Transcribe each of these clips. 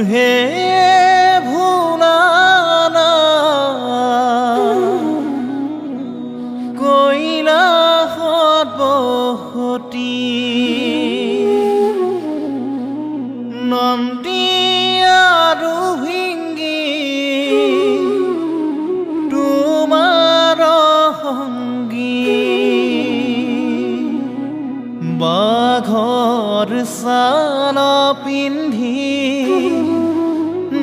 হে ভোলানা কৈলাসত বসতি নন্দী আৰু ভিংগী তোমাৰ সংগী বাঘৰ ছাল পিন্ধি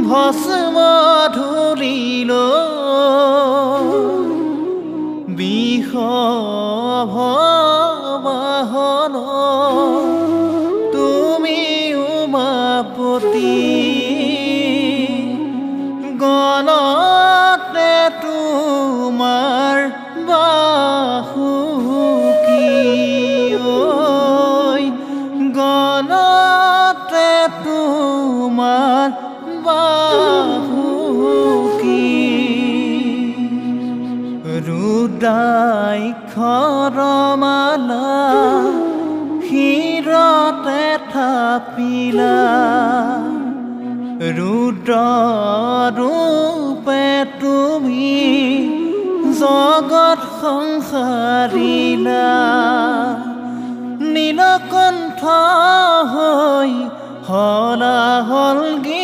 ভস্ম ধৰিল বিষবাহন তুমি উমাপতি গলতে তোমাৰ বাহুকি ঐ গলতে তোমাৰ বাহুকি ৰুদ্ৰাক্ষৰমালা শিৰতে থাপিলা ৰুদ্ৰ ৰূপে তুমি জগত সংসাৰিলা নীলকণ্ঠ হৈ হলা হলগি